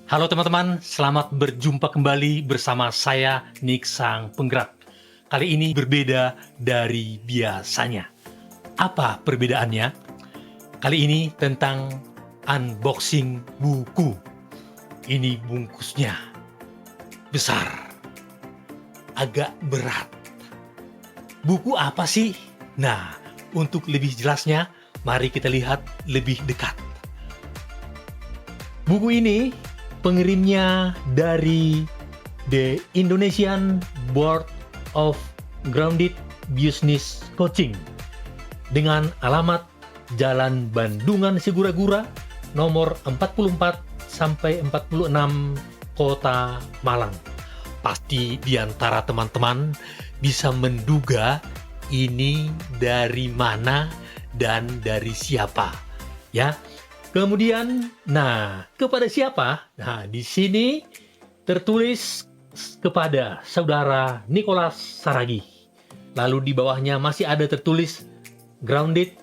Halo teman-teman, selamat berjumpa kembali bersama saya Nick Sang Penggerak. Kali ini berbeda dari biasanya. Apa perbedaannya? Kali ini tentang unboxing buku. Ini bungkusnya besar, agak berat. Buku apa sih? Nah, untuk lebih jelasnya, mari kita lihat lebih dekat. Buku ini pengirimnya dari The Indonesian Board of Grounded Business Coaching dengan alamat Jalan Bandungan Sigura-gura nomor 44 sampai 46 Kota Malang. Pasti di antara teman-teman bisa menduga ini dari mana dan dari siapa, ya. Kemudian, kepada siapa? Nah, di sini tertulis kepada saudara Nicholas Saragi. Lalu di bawahnya masih ada tertulis Grounded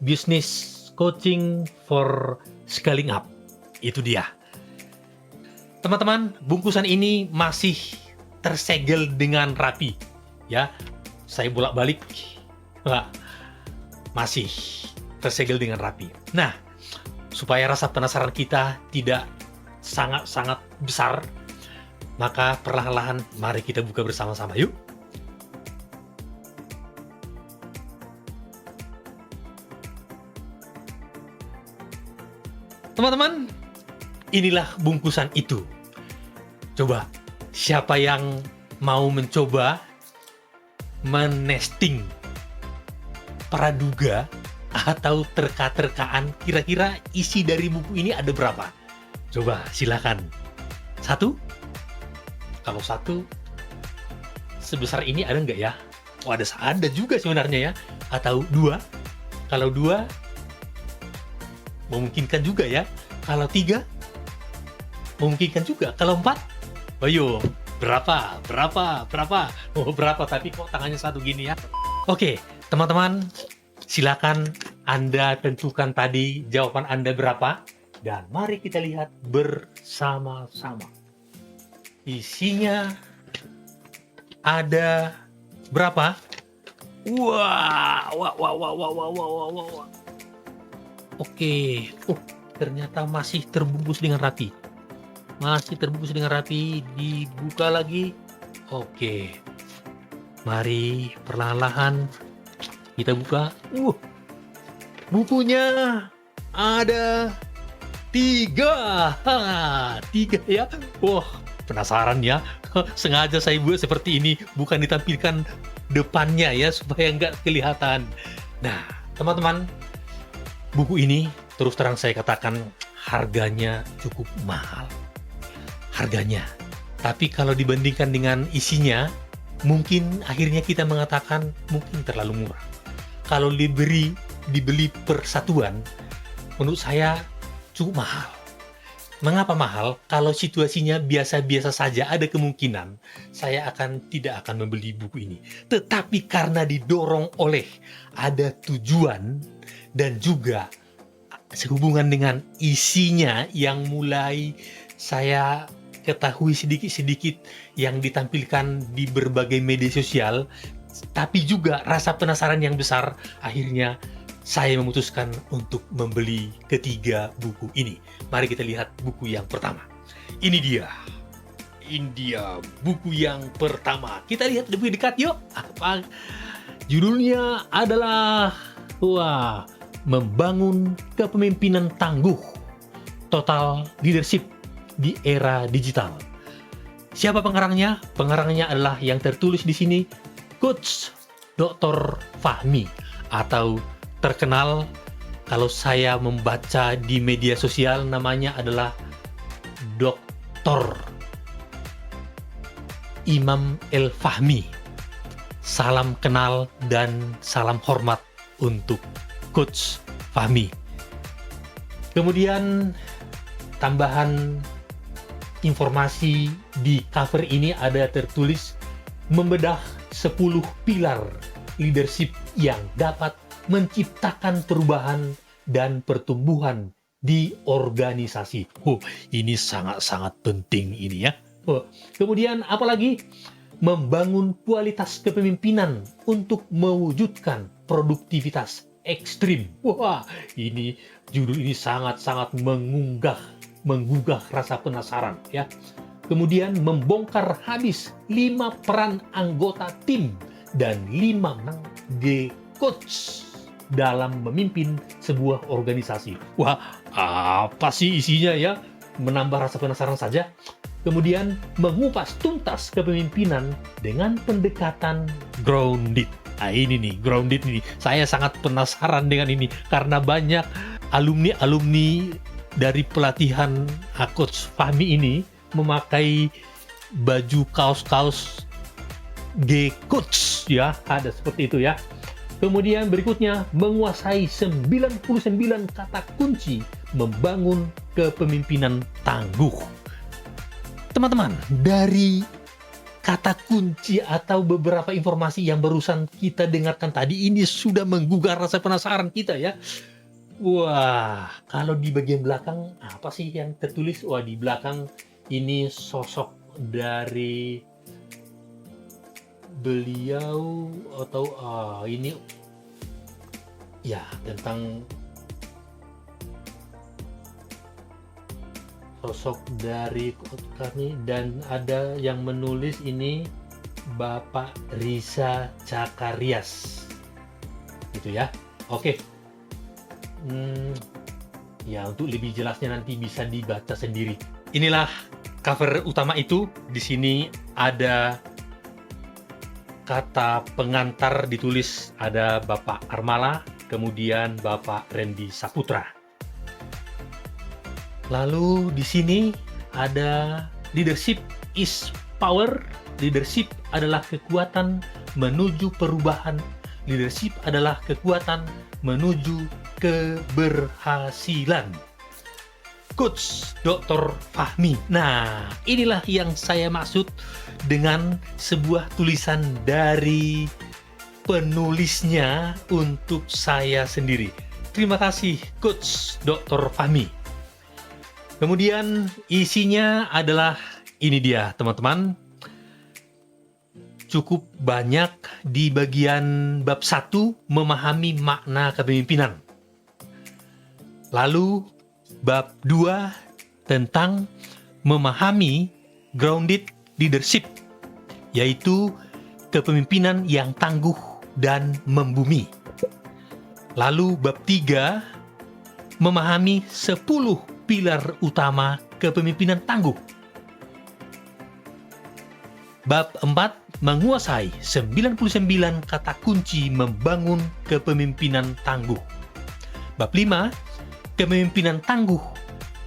Business Coaching for Scaling Up. Itu dia. Teman-teman, bungkusan ini masih tersegel dengan rapi. Ya, saya bolak-balik. Masih tersegel dengan rapi. Nah, supaya rasa penasaran kita tidak sangat-sangat besar, maka perlahan-lahan mari kita buka bersama-sama, yuk. Teman-teman, inilah bungkusan itu. Coba, siapa yang mau mencoba menesting praduga atau terka-terkaan kira-kira isi dari buku ini ada berapa? Coba silakan. 1? Kalau 1 sebesar ini ada nggak ya? Oh, ada juga sebenarnya ya. Atau 2? Kalau 2 memungkinkan juga ya. Kalau 3 memungkinkan juga. Kalau 4, ayo berapa? Oh, berapa, tapi kok tangannya satu gini ya. Oke, teman-teman, silakan Anda tentukan tadi jawaban Anda berapa, dan mari kita lihat bersama-sama. Isinya ada berapa? Wah. Oke, ternyata masih terbungkus dengan rapi. Dibuka lagi. Oke, mari perlahan-lahan kita buka. Bukunya ada 3. 3 ya. Wah, penasaran ya. Sengaja saya buat seperti ini, bukan ditampilkan depannya ya, supaya nggak kelihatan. Nah, teman-teman, buku ini terus terang saya katakan harganya cukup mahal. Harganya. Tapi kalau dibandingkan dengan isinya, mungkin akhirnya kita mengatakan mungkin terlalu murah. Kalau dibeli per satuan, menurut saya cukup mahal. Mengapa mahal? Kalau situasinya biasa-biasa saja, ada kemungkinan saya tidak akan membeli buku ini. Tetapi karena didorong oleh ada tujuan dan juga sehubungan dengan isinya yang mulai saya ketahui sedikit-sedikit yang ditampilkan di berbagai media sosial, tapi juga rasa penasaran yang besar, akhirnya saya memutuskan untuk membeli ketiga buku ini. Mari kita lihat buku yang pertama. Ini dia buku yang pertama. Kita lihat lebih dekat yuk. Apa judulnya? Adalah Membangun Kepemimpinan Tangguh, Total Leadership di Era Digital. Siapa pengarangnya? Pengarangnya adalah yang tertulis di sini, Coach Dr. Fahmi, atau terkenal kalau saya membaca di media sosial namanya adalah Dr. Imam El Fahmi. Salam kenal dan salam hormat untuk Coach Fahmi. Kemudian tambahan informasi di cover ini ada tertulis membedah 10 pilar leadership yang dapat menciptakan perubahan dan pertumbuhan di organisasi. Ini sangat-sangat penting ini ya. Kemudian apalagi? Membangun kualitas kepemimpinan untuk mewujudkan produktivitas ekstrim. Wah, ini judul ini sangat-sangat menggugah rasa penasaran ya. Kemudian membongkar habis 5 peran anggota tim dan 5 G-Coach dalam memimpin sebuah organisasi. Wah, apa sih isinya ya? Menambah rasa penasaran saja. Kemudian mengupas tuntas kepemimpinan dengan pendekatan grounded. Nah ini nih, grounded ini. Saya sangat penasaran dengan ini karena banyak alumni-alumni dari pelatihan Coach Fahmi ini memakai baju kaos-kaos G-Coach ya, ada seperti itu ya. Kemudian berikutnya menguasai 99 kata kunci membangun kepemimpinan tangguh. Teman-teman, dari kata kunci atau beberapa informasi yang barusan kita dengarkan tadi ini sudah menggugah rasa penasaran kita ya. Wah, kalau di bagian belakang apa sih yang tertulis? Wah, di belakang ini sosok dari beliau atau ini ya tentang sosok dari kami, dan ada yang menulis ini Bapak Risa Cakarias gitu ya. Oke. Ya untuk lebih jelasnya nanti bisa dibaca sendiri. Inilah cover utama itu. Di sini ada kata pengantar ditulis, ada Bapak Armala, kemudian Bapak Randy Saputra. Lalu di sini ada leadership is power. Leadership adalah kekuatan menuju perubahan. Leadership adalah kekuatan menuju keberhasilan. Coach Dr. Fahmi. Nah, inilah yang saya maksud dengan sebuah tulisan dari penulisnya untuk saya sendiri. Terima kasih Coach Dr. Fahmi. Kemudian isinya adalah ini dia teman-teman. Cukup banyak di bagian bab 1 memahami makna kepemimpinan. Lalu bab 2 tentang memahami grounded leadership, yaitu kepemimpinan yang tangguh dan membumi. Lalu bab 3 memahami 10 pilar utama kepemimpinan tangguh. Bab 4 menguasai 99 kata kunci membangun kepemimpinan tangguh. Bab 5 kepemimpinan tangguh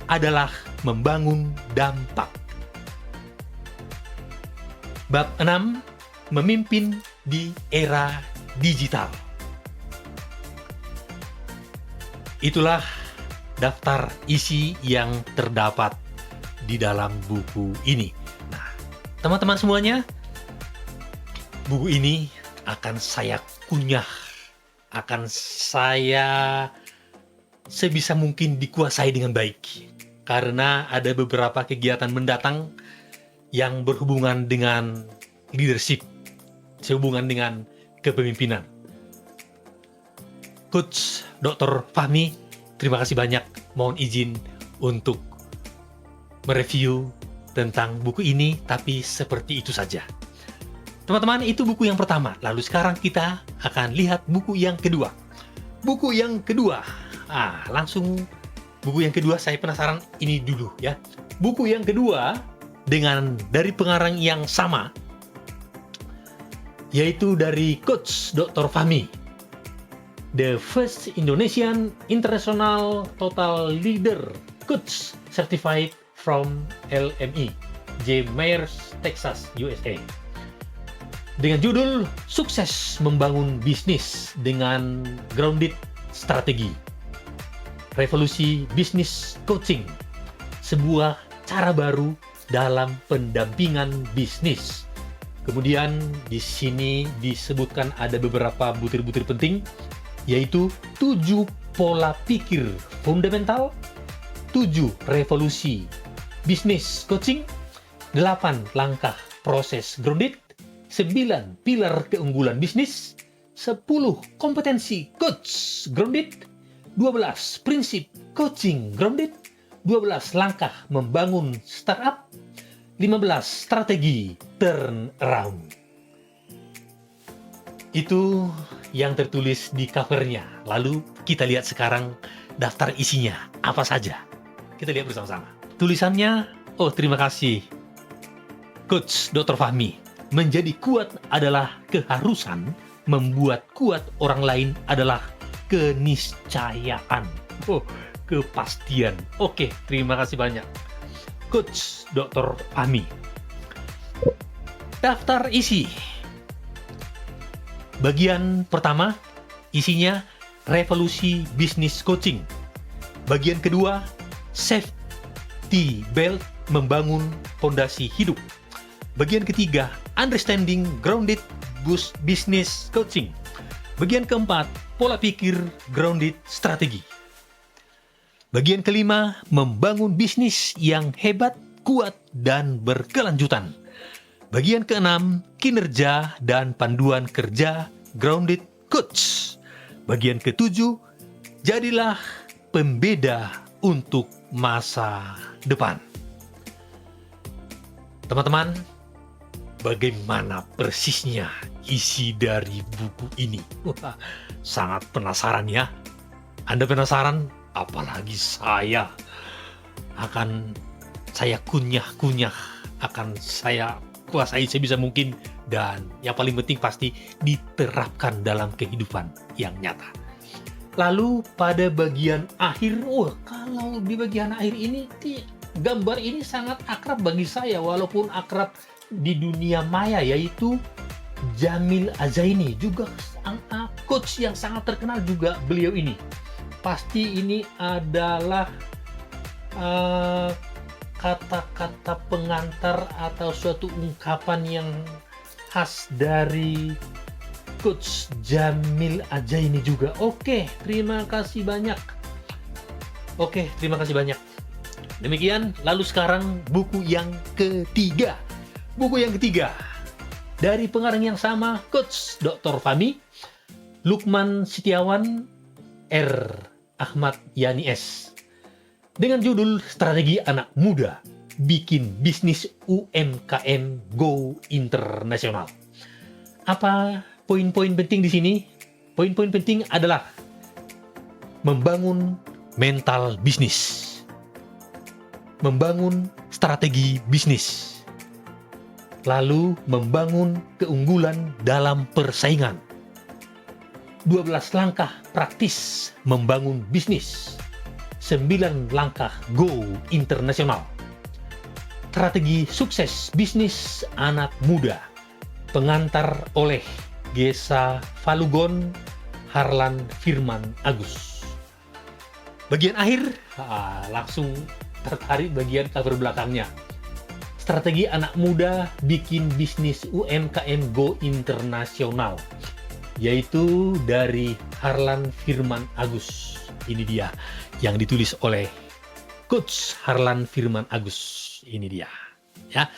adalah membangun dampak. Bab 6 memimpin di era digital. Itulah daftar isi yang terdapat di dalam buku ini. Nah, teman-teman semuanya, buku ini akan saya kunyah, akan saya sebisa mungkin dikuasai dengan baik. Karena ada beberapa kegiatan mendatang yang berhubungan dengan leadership, sehubungan dengan kepemimpinan. Coach Dr. Fahmi, terima kasih banyak. Mohon izin untuk mereview tentang buku ini, tapi seperti itu saja. Teman-teman, itu buku yang pertama. Lalu sekarang kita akan lihat buku yang kedua. Buku yang kedua. Langsung buku yang kedua, saya penasaran ini dulu ya. Buku yang kedua dengan dari pengarang yang sama, yaitu dari Coach Dr. Fahmi. The First Indonesian International Total Leader Coach Certified from LME, J. Myers, Texas, USA. Dengan judul Sukses Membangun Bisnis dengan Grounded Strategi. Revolusi Bisnis Coaching. Sebuah cara baru dalam pendampingan bisnis. Kemudian di sini disebutkan ada beberapa butir-butir penting, yaitu 7 pola pikir fundamental 7. Revolusi bisnis coaching. 8. Langkah proses grounded. 9. Pilar keunggulan bisnis. 10. Kompetensi coach grounded. 12. Prinsip coaching grounded. 12. Langkah membangun startup. 15. Strategi turnaround. Itu yang tertulis di covernya. Lalu kita lihat sekarang daftar isinya. Apa saja? Kita lihat bersama-sama. Tulisannya, terima kasih Coach Dr. Fahmi. Menjadi kuat adalah keharusan, membuat kuat orang lain adalah keniscayaan. Kepastian. Oke, terima kasih banyak Coach Dr. Fahmi. Daftar isi. Bagian pertama, isinya revolusi bisnis coaching. Bagian kedua, safety belt membangun fondasi hidup. Bagian ketiga, understanding grounded business coaching. Bagian keempat, pola pikir grounded strategi. Bagian kelima, membangun bisnis yang hebat, kuat, dan berkelanjutan. Bagian keenam, kinerja dan panduan kerja grounded coach. Bagian ketujuh, jadilah pembeda untuk masa depan. Teman-teman, bagaimana persisnya isi dari buku ini? Sangat penasaran ya. Anda penasaran? Apalagi saya. Akan saya kunyah-kunyah, akan saya kuasai sebisa mungkin, dan yang paling penting pasti diterapkan dalam kehidupan yang nyata. Lalu pada bagian akhir, kalau di bagian akhir ini gambar ini sangat akrab bagi saya, walaupun akrab di dunia maya, yaitu Jamil Azaini, juga coach yang sangat terkenal juga beliau ini. Pasti ini adalah kata-kata pengantar atau suatu ungkapan yang khas dari Coach Jamil Azaini juga. Terima kasih banyak. Terima kasih banyak. Demikian, lalu sekarang buku yang ketiga. Buku yang ketiga dari pengarang yang sama, Coach Dr. Fahmi, Lukman Setiawan, R. Ahmad Yani S. Dengan judul Strategi Anak Muda Bikin Bisnis UMKM Go Internasional. Apa poin-poin penting di sini? Poin-poin penting adalah membangun mental bisnis, membangun strategi bisnis, lalu membangun keunggulan dalam persaingan. 12 langkah praktis membangun bisnis. 9 langkah Go Internasional. Strategi sukses bisnis anak muda. Pengantar oleh Gesa Falugon, Harlan Firman Agus. Bagian akhir, langsung tertarik bagian cover belakangnya. Strategi anak muda bikin bisnis UMKM Go Internasional, yaitu dari Harlan Firman Agus. Ini dia yang ditulis oleh Coach Harlan Firman Agus. Ini dia ya.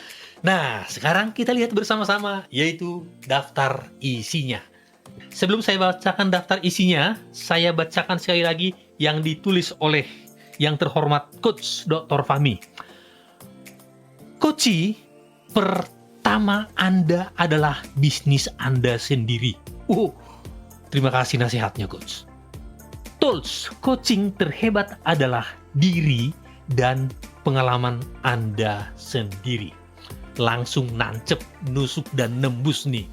Nah, sekarang kita lihat bersama-sama, yaitu daftar isinya. Sebelum saya bacakan daftar isinya, saya bacakan sekali lagi yang ditulis oleh yang terhormat Coach Dr. Fahmi. Coach, pertama Anda adalah bisnis Anda sendiri. Terima kasih nasihatnya, Coach. Tools coaching terhebat adalah diri dan pengalaman Anda sendiri. Langsung nancep, nusuk, dan nembus nih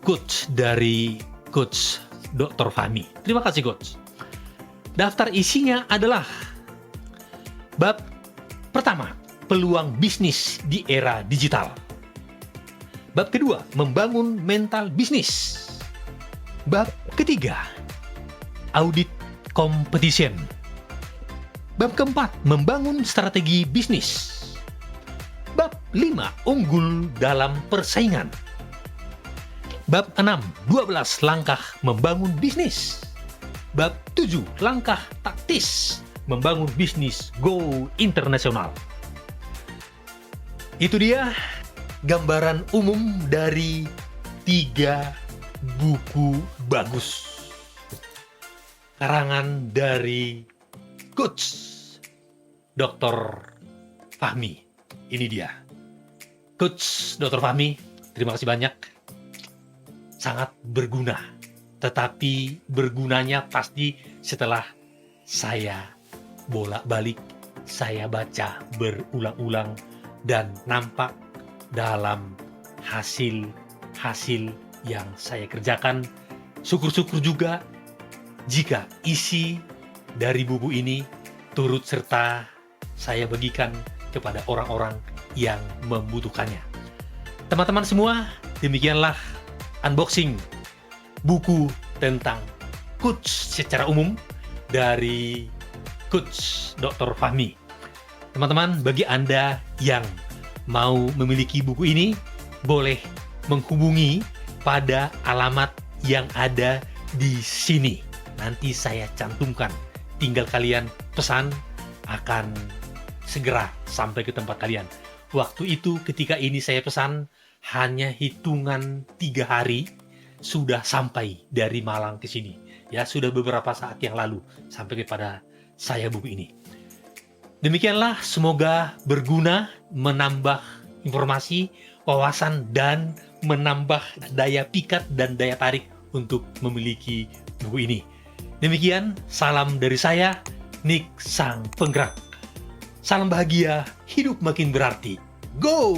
Coach dari Coach Dr. Fahmi. Terima kasih, Coach. Daftar isinya adalah bab pertama, peluang bisnis di era digital. Bab kedua, membangun mental bisnis. Bab ketiga, audit competition. Bab keempat, membangun strategi bisnis. Bab 5, unggul dalam persaingan. Bab 6, 12 langkah membangun bisnis. Bab 7, langkah taktis membangun bisnis go internasional. Itu dia gambaran umum dari 3 buku bagus karangan dari Coach Dr. Fahmi. Ini dia. Coach Dr. Fahmi, terima kasih banyak. Sangat berguna. Tetapi bergunanya pasti setelah saya bolak-balik, saya baca berulang-ulang, dan nampak dalam hasil yang saya kerjakan. Syukur-syukur juga jika isi dari buku ini turut serta saya bagikan kepada orang-orang yang membutuhkannya. Teman-teman semua, demikianlah unboxing buku tentang Coach secara umum dari Coach Dr. Fahmi. Teman-teman, bagi Anda yang mau memiliki buku ini, boleh menghubungi pada alamat yang ada di sini. Nanti saya cantumkan. Tinggal kalian pesan, akan segera sampai ke tempat kalian. Waktu itu ketika ini saya pesan, hanya hitungan 3 hari sudah sampai dari Malang ke sini. Ya, sudah beberapa saat yang lalu sampai kepada saya buku ini. Demikianlah, semoga berguna, menambah informasi, wawasan, dan menambah daya pikat dan daya tarik untuk memiliki buku ini. Demikian, salam dari saya, Nick Sang Penggerak. Salam bahagia, hidup makin berarti. Go!